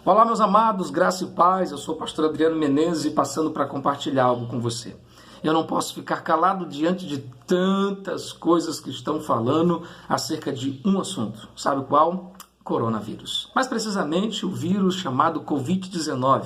Olá, meus amados, graça e paz. Eu sou o pastor Adriano Menezes e passando para compartilhar algo com você. Eu não posso ficar calado diante de tantas coisas que estão falando acerca de um assunto. Sabe qual? Coronavírus. Mais precisamente, o vírus chamado Covid-19.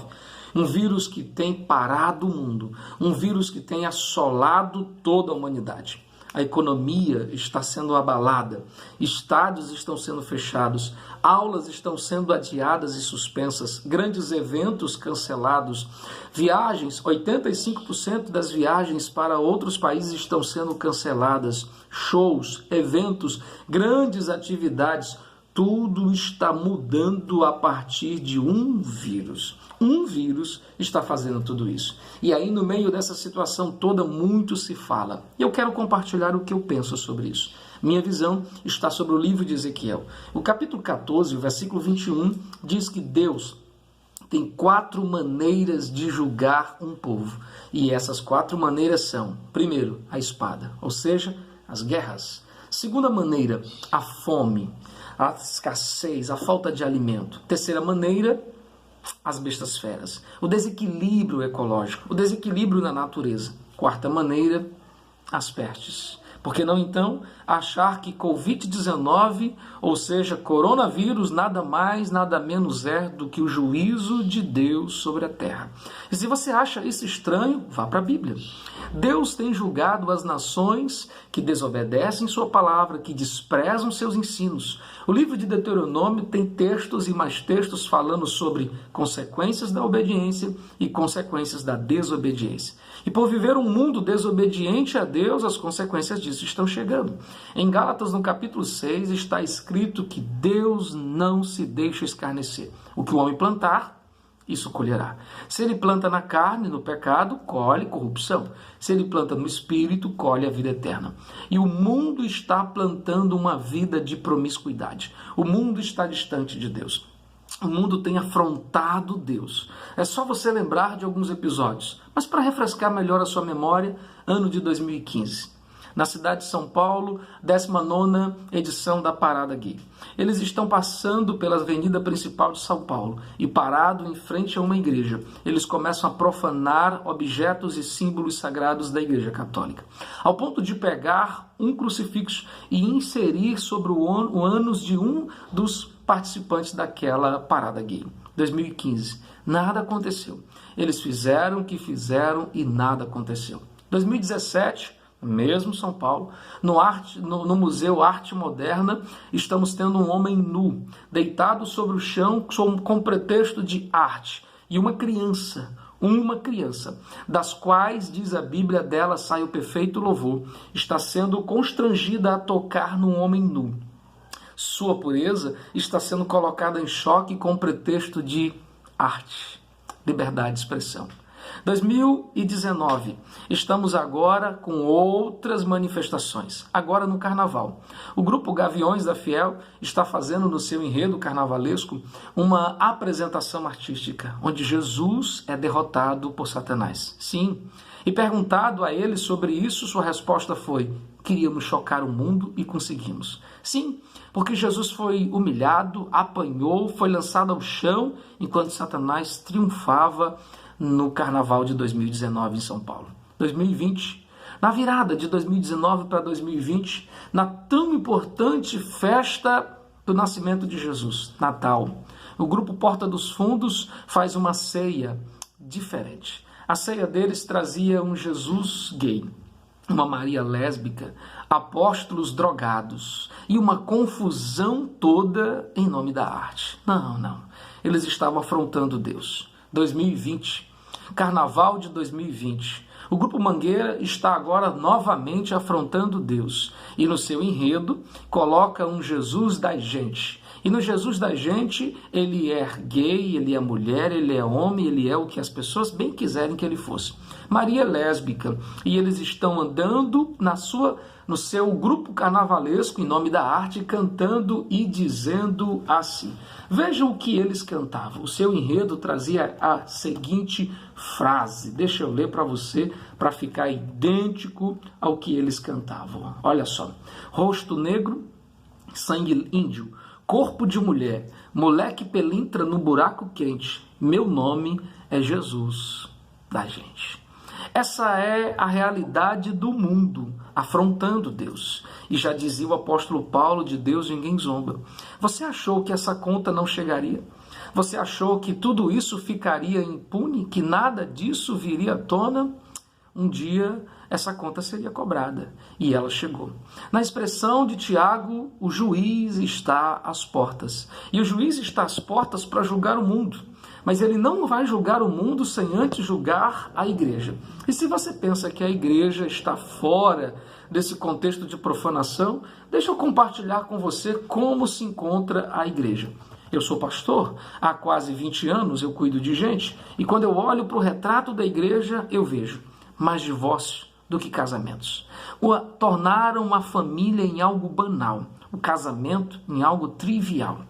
Um vírus que tem parado o mundo. Um vírus que tem assolado toda a humanidade. A economia está sendo abalada, estádios estão sendo fechados, aulas estão sendo adiadas e suspensas, grandes eventos cancelados, viagens, 85% das viagens para outros países estão sendo canceladas, shows, eventos, grandes atividades, tudo está mudando a partir de um vírus. Um vírus está fazendo tudo isso. E aí, no meio dessa situação toda, muito se fala. E eu quero compartilhar o que eu penso sobre isso. Minha visão está sobre o livro de Ezequiel. O capítulo 14, o versículo 21, diz que Deus tem 4 maneiras de julgar um povo. E essas 4 maneiras são, primeiro, a espada, ou seja, as guerras. Segunda maneira, a fome, a escassez, a falta de alimento. Terceira maneira, as bestas feras, o desequilíbrio ecológico, o desequilíbrio na natureza. Quarta maneira, as pestes. Por que não então achar que Covid-19, ou seja, coronavírus, nada mais, nada menos é do que o juízo de Deus sobre a terra? E se você acha isso estranho, vá para a Bíblia. Deus tem julgado as nações que desobedecem sua palavra, que desprezam seus ensinos. O livro de Deuteronômio tem textos e mais textos falando sobre consequências da obediência e consequências da desobediência. E por viver um mundo desobediente a Deus, as consequências disso estão chegando. Em Gálatas, no capítulo 6, está escrito que Deus não se deixa escarnecer. O que o homem plantar, isso colherá. Se ele planta na carne, no pecado, colhe corrupção. Se ele planta no espírito, colhe a vida eterna. E o mundo está plantando uma vida de promiscuidade. O mundo está distante de Deus. O mundo tem afrontado Deus. É só você lembrar de alguns episódios. Mas para refrescar melhor a sua memória, ano de 2015. Na cidade de São Paulo, 19ª edição da Parada Gay. Eles estão passando pela avenida principal de São Paulo e parado em frente a uma igreja. Eles começam a profanar objetos e símbolos sagrados da Igreja Católica, ao ponto de pegar um crucifixo e inserir sobre o ânus de um dos participantes daquela Parada Gay. 2015. Nada aconteceu. Eles fizeram o que fizeram e nada aconteceu. 2017... mesmo São Paulo, no Museu Arte Moderna, estamos tendo um homem nu, deitado sobre o chão com pretexto de arte. E uma criança, das quais, diz a Bíblia, dela sai o perfeito louvor, está sendo constrangida a tocar num homem nu. Sua pureza está sendo colocada em choque com pretexto de arte, liberdade de expressão. 2019, estamos agora com outras manifestações, agora no Carnaval. O grupo Gaviões da Fiel está fazendo no seu enredo carnavalesco uma apresentação artística, onde Jesus é derrotado por Satanás. Sim, e perguntado a ele sobre isso, sua resposta foi: queríamos chocar o mundo e conseguimos. Sim, porque Jesus foi humilhado, apanhou, foi lançado ao chão, enquanto Satanás triunfava no Carnaval de 2019 em São Paulo. 2020, na virada de 2019 para 2020, na tão importante festa do nascimento de Jesus, Natal, o grupo Porta dos Fundos faz uma ceia diferente. A ceia deles trazia um Jesus gay, uma Maria lésbica, apóstolos drogados e uma confusão toda em nome da arte. Não. Eles estavam afrontando Deus. 2020, Carnaval de 2020. O Grupo Mangueira está agora novamente afrontando Deus. E no seu enredo coloca um Jesus da gente. E no Jesus da gente, ele é gay, ele é mulher, ele é homem, ele é o que as pessoas bem quiserem que ele fosse. Maria é lésbica. E eles estão andando no seu grupo carnavalesco, em nome da arte, cantando e dizendo assim. Vejam o que eles cantavam. O seu enredo trazia a seguinte frase. Deixa eu ler para você, para ficar idêntico ao que eles cantavam. Olha só. Rosto negro, sangue índio, corpo de mulher, moleque pelintra no buraco quente, meu nome é Jesus da gente. Essa é a realidade do mundo, afrontando Deus. E já dizia o apóstolo Paulo, de Deus ninguém zomba. Você achou que essa conta não chegaria? Você achou que tudo isso ficaria impune? Que nada disso viria à tona? Um dia essa conta seria cobrada. E ela chegou. Na expressão de Tiago, o juiz está às portas. E o juiz está às portas para julgar o mundo. Mas ele não vai julgar o mundo sem antes julgar a igreja. E se você pensa que a igreja está fora desse contexto de profanação, deixa eu compartilhar com você como se encontra a igreja. Eu sou pastor, há quase 20 anos eu cuido de gente, e quando eu olho para o retrato da igreja, eu vejo mais divórcios do que casamentos. Tornaram a família em algo banal, o casamento em algo trivial.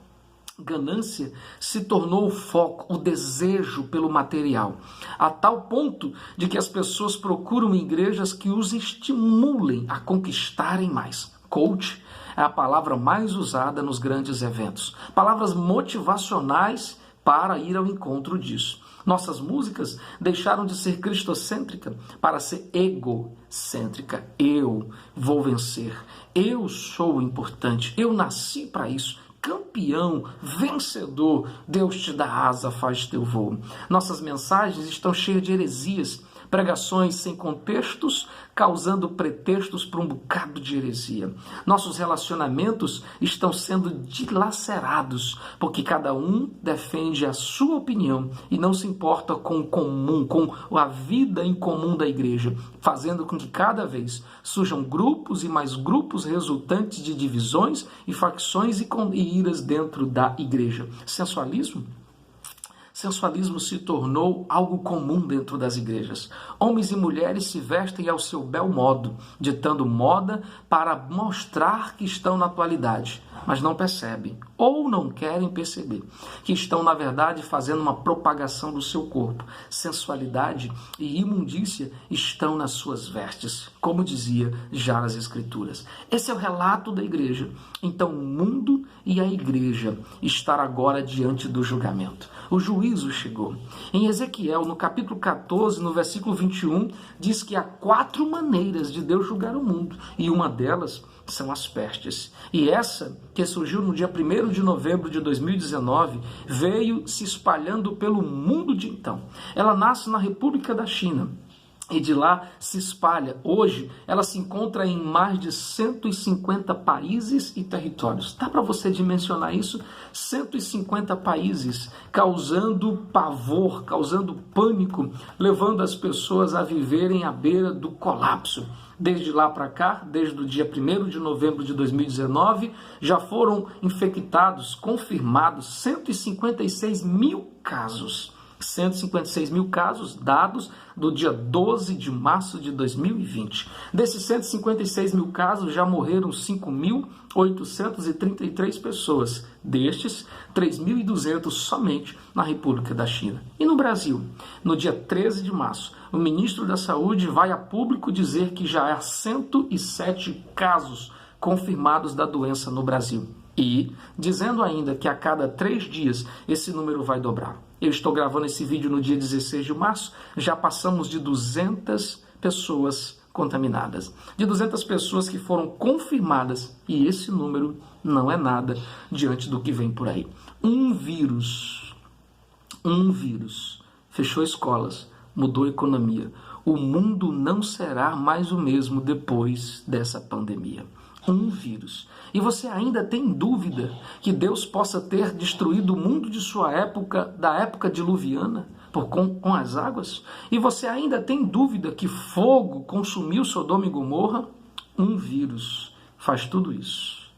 Ganância se tornou o foco, o desejo pelo material, a tal ponto de que as pessoas procuram igrejas que os estimulem a conquistarem mais. Coach é a palavra mais usada nos grandes eventos. Palavras motivacionais para ir ao encontro disso. Nossas músicas deixaram de ser cristocêntrica para ser egocêntrica. Eu vou vencer. Eu sou importante. Eu nasci para isso. Campeão, vencedor, Deus te dá asa, faz teu voo. Nossas mensagens estão cheias de heresias, pregações sem contextos, causando pretextos para um bocado de heresia. Nossos relacionamentos estão sendo dilacerados, porque cada um defende a sua opinião e não se importa com o comum, com a vida em comum da igreja, fazendo com que cada vez surjam grupos e mais grupos resultantes de divisões e facções e iras dentro da igreja. Sensualismo? Sensualismo se tornou algo comum dentro das igrejas. Homens e mulheres se vestem ao seu bel modo, ditando moda para mostrar que estão na atualidade, mas não percebem, ou não querem perceber, que estão, na verdade, fazendo uma propagação do seu corpo. Sensualidade e imundícia estão nas suas vestes, como dizia já nas Escrituras. Esse é o relato da igreja. Então, o mundo e a igreja estão agora diante do julgamento. O juízo chegou. Em Ezequiel, no capítulo 14, no versículo 21, diz que há 4 maneiras de Deus julgar o mundo, e uma delas são as pestes. E essa, que surgiu no dia 1º de novembro de 2019, veio se espalhando pelo mundo de então. Ela nasce na República da China, e de lá se espalha. Hoje, ela se encontra em mais de 150 países e territórios. Dá para você dimensionar isso? 150 países, causando pavor, causando pânico, levando as pessoas a viverem à beira do colapso. Desde lá para cá, desde o dia 1º de novembro de 2019, já foram infectados, confirmados, 156 mil casos. 156 mil casos dados do dia 12 de março de 2020. Desses 156 mil casos, já morreram 5.833 pessoas. Destes, 3.200 somente na República da China. E no Brasil, no dia 13 de março, o ministro da Saúde vai a público dizer que já há 107 casos confirmados da doença no Brasil. E dizendo ainda que a cada 3 dias esse número vai dobrar. Eu estou gravando esse vídeo no dia 16 de março, já passamos de 200 pessoas contaminadas. De 200 pessoas que foram confirmadas, e esse número não é nada diante do que vem por aí. Um vírus fechou escolas, mudou a economia. O mundo não será mais o mesmo depois dessa pandemia. Um vírus. E você ainda tem dúvida que Deus possa ter destruído o mundo de sua época, da época diluviana, com as águas? E você ainda tem dúvida que fogo consumiu Sodoma e Gomorra? Um vírus faz tudo isso.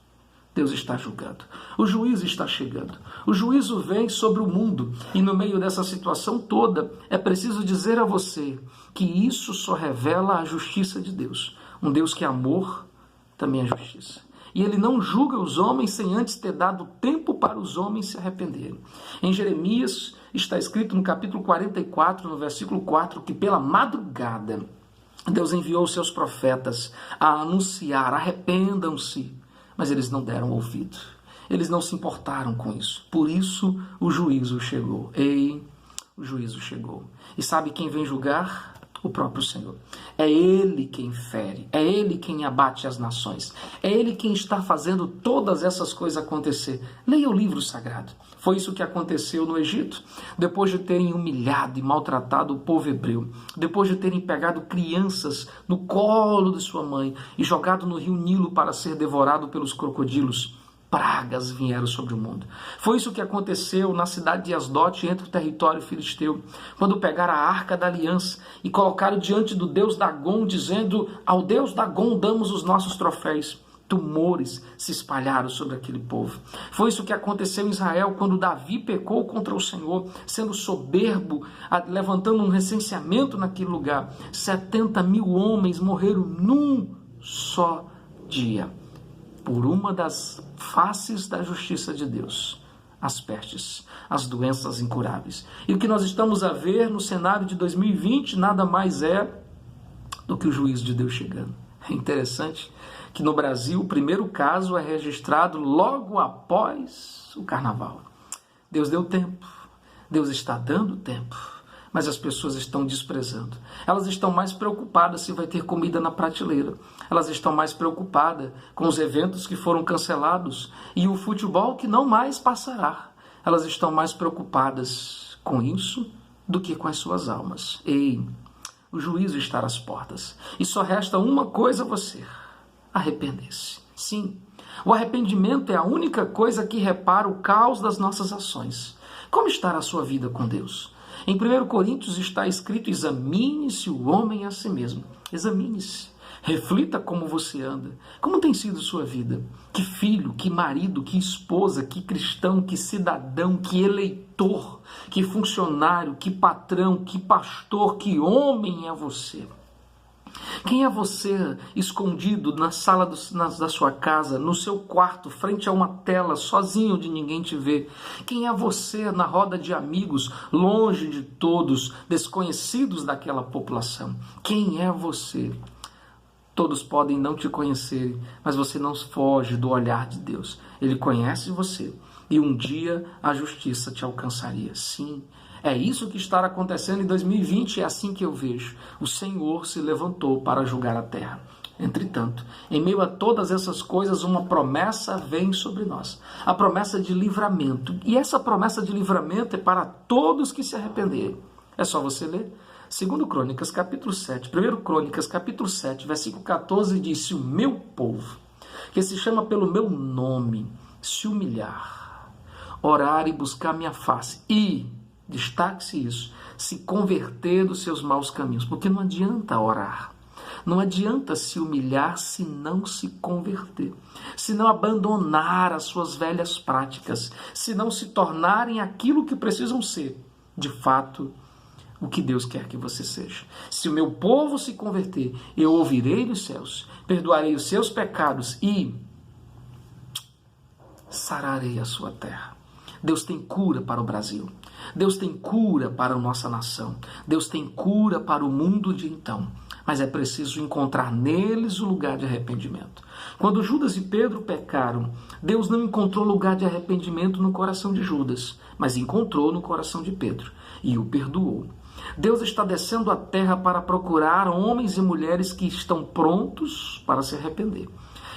Deus está julgando. O juízo está chegando. O juízo vem sobre o mundo. E no meio dessa situação toda, é preciso dizer a você que isso só revela a justiça de Deus. Um Deus que é amor, também é justiça. E ele não julga os homens sem antes ter dado tempo para os homens se arrependerem. Em Jeremias está escrito no capítulo 44, no versículo 4, que pela madrugada Deus enviou seus profetas a anunciar: arrependam-se. Mas eles não deram ouvido. Eles não se importaram com isso. Por isso o juízo chegou. Ei, o juízo chegou. E sabe quem vem julgar? O próprio Senhor. É Ele quem fere, é Ele quem abate as nações, é Ele quem está fazendo todas essas coisas acontecer. Leia o livro sagrado. Foi isso que aconteceu no Egito. Depois de terem humilhado e maltratado o povo hebreu, depois de terem pegado crianças no colo de sua mãe e jogado no rio Nilo para ser devorado pelos crocodilos, pragas vieram sobre o mundo. Foi isso que aconteceu na cidade de Asdote, entre o território filisteu, quando pegaram a arca da aliança e colocaram diante do deus Dagom, dizendo: ao deus Dagom damos os nossos troféus. Tumores se espalharam sobre aquele povo. Foi isso que aconteceu em Israel quando Davi pecou contra o Senhor, sendo soberbo, levantando um recenseamento naquele lugar. 70 mil homens morreram num só dia, por uma das faces da justiça de Deus, as pestes, as doenças incuráveis. E o que nós estamos a ver no cenário de 2020 nada mais é do que o juízo de Deus chegando. É interessante que no Brasil o primeiro caso é registrado logo após o carnaval. Deus deu tempo, Deus está dando tempo, mas as pessoas estão desprezando. Elas estão mais preocupadas se vai ter comida na prateleira. Elas estão mais preocupadas com os eventos que foram cancelados e o futebol que não mais passará. Elas estão mais preocupadas com isso do que com as suas almas. Ei, o juízo está às portas. E só resta uma coisa a você: arrepender-se. Sim, o arrependimento é a única coisa que repara o caos das nossas ações. Como está a sua vida com Deus? Em 1 Coríntios está escrito: examine-se o homem a si mesmo. Examine-se. Reflita como você anda. Como tem sido sua vida? Que filho, que marido, que esposa, que cristão, que cidadão, que eleitor, que funcionário, que patrão, que pastor, que homem é você? Quem é você escondido na sala da sua casa, no seu quarto, frente a uma tela, sozinho onde ninguém te vê? Quem é você na roda de amigos, longe de todos, desconhecidos daquela população? Quem é você? Todos podem não te conhecer, mas você não foge do olhar de Deus. Ele conhece você e um dia a justiça te alcançaria. Sim, é isso que está acontecendo em 2020, é assim que eu vejo. O Senhor se levantou para julgar a terra. Entretanto, em meio a todas essas coisas, uma promessa vem sobre nós. A promessa de livramento. E essa promessa de livramento é para todos que se arrependerem. É só você ler. 2 Crônicas, capítulo 7. 1 Crônicas, capítulo 7, versículo 14, diz: se o meu povo, que se chama pelo meu nome, se humilhar, orar e buscar minha face, e, destaque-se isso, se converter dos seus maus caminhos, porque não adianta orar, não adianta se humilhar se não se converter, se não abandonar as suas velhas práticas, se não se tornarem aquilo que precisam ser, de fato, o que Deus quer que você seja. Se o meu povo se converter, eu ouvirei dos céus, perdoarei os seus pecados e sararei a sua terra. Deus tem cura para o Brasil. Deus tem cura para a nossa nação. Deus tem cura para o mundo de então. Mas é preciso encontrar neles o lugar de arrependimento. Quando Judas e Pedro pecaram, Deus não encontrou lugar de arrependimento no coração de Judas, mas encontrou no coração de Pedro e o perdoou. Deus está descendo à terra para procurar homens e mulheres que estão prontos para se arrepender.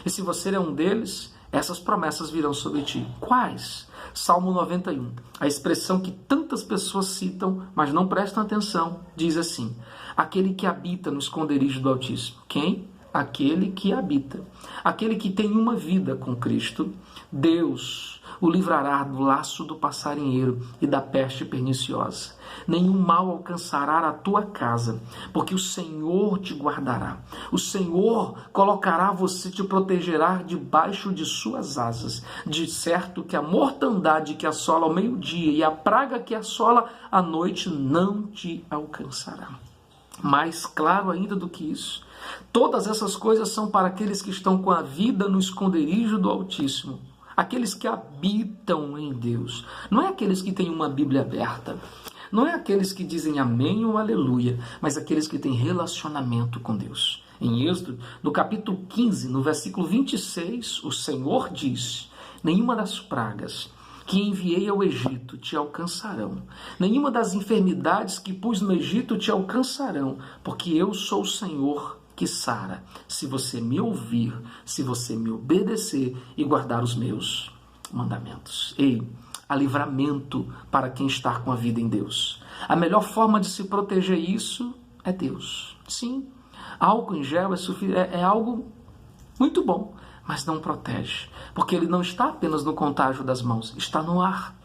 E se você é um deles, essas promessas virão sobre ti. Quais? Salmo 91. A expressão que tantas pessoas citam, mas não prestam atenção, diz assim: aquele que habita no esconderijo do Altíssimo. Quem? Aquele que habita. Aquele que tem uma vida com Cristo. Deus o livrará do laço do passarinheiro e da peste perniciosa. Nenhum mal alcançará a tua casa, porque o Senhor te guardará. O Senhor colocará você, te protegerá debaixo de suas asas. De certo que a mortandade que assola ao meio-dia e a praga que assola à noite não te alcançará. Mais claro ainda do que isso, todas essas coisas são para aqueles que estão com a vida no esconderijo do Altíssimo. Aqueles que habitam em Deus. Não é aqueles que têm uma Bíblia aberta. Não é aqueles que dizem amém ou aleluia, mas aqueles que têm relacionamento com Deus. Em Êxodo, no capítulo 15, no versículo 26, o Senhor diz: nenhuma das pragas que enviei ao Egito te alcançarão, nenhuma das enfermidades que pus no Egito te alcançarão, porque eu sou o Senhor que sara, se você me ouvir, se você me obedecer e guardar os meus mandamentos. Ei, há livramento para quem está com a vida em Deus. A melhor forma de se proteger isso é Deus. Sim, álcool em gel é algo muito bom, mas não protege, porque ele não está apenas no contágio das mãos, está no ar.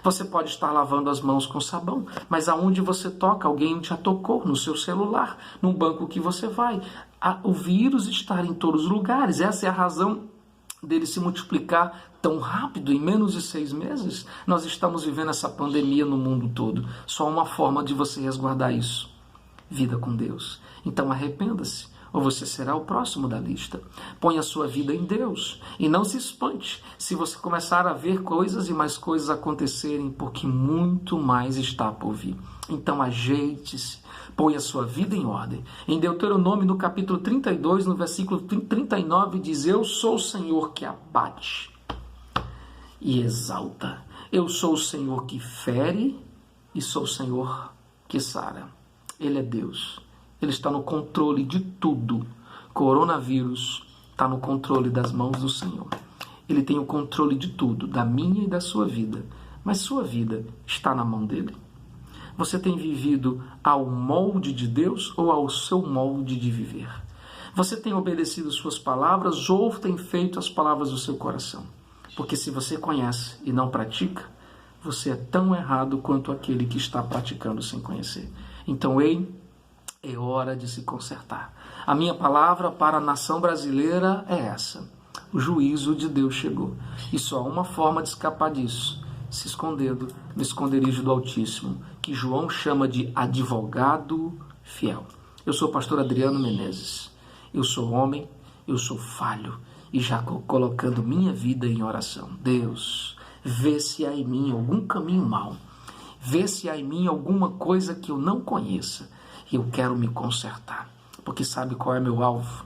Você pode estar lavando as mãos com sabão, mas aonde você toca, alguém já tocou, no seu celular, no banco que você vai. O vírus está em todos os lugares. Essa é a razão dele se multiplicar tão rápido, em menos de 6 meses. Nós estamos vivendo essa pandemia no mundo todo. Só uma forma de você resguardar isso: vida com Deus. Então arrependa-se, ou você será o próximo da lista. Põe a sua vida em Deus e não se espante se você começar a ver coisas e mais coisas acontecerem, porque muito mais está por vir. Então ajeite-se, põe a sua vida em ordem. Em Deuteronômio, no capítulo 32, no versículo 39, diz: eu sou o Senhor que abate e exalta. Eu sou o Senhor que fere e sou o Senhor que sara. Ele é Deus. Ele está no controle de tudo. Coronavírus está no controle das mãos do Senhor. Ele tem o controle de tudo, da minha e da sua vida. Mas sua vida está na mão dele. Você tem vivido ao molde de Deus ou ao seu molde de viver? Você tem obedecido suas palavras ou tem feito as palavras do seu coração? Porque se você conhece e não pratica, você é tão errado quanto aquele que está praticando sem conhecer. Então, é hora de se consertar. A minha palavra para a nação brasileira é essa: o juízo de Deus chegou. E só há uma forma de escapar disso: se escondendo no esconderijo do Altíssimo, que João chama de advogado fiel. Eu sou o pastor Adriano Menezes. Eu sou homem, eu sou falho, e já colocando minha vida em oração. Deus, vê se há em mim algum caminho mau. Vê se há em mim alguma coisa que eu não conheça. Eu quero me consertar, porque sabe qual é meu alvo?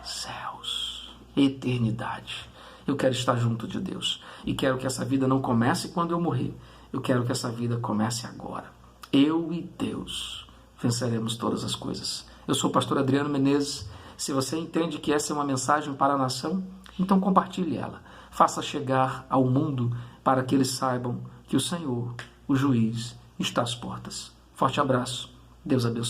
Céus, eternidade. Eu quero estar junto de Deus e quero que essa vida não comece quando eu morrer. Eu quero que essa vida comece agora. Eu e Deus venceremos todas as coisas. Eu sou o pastor Adriano Menezes. Se você entende que essa é uma mensagem para a nação, então compartilhe ela. Faça chegar ao mundo para que eles saibam que o Senhor, o juiz, está às portas. Forte abraço. Deus abençoe.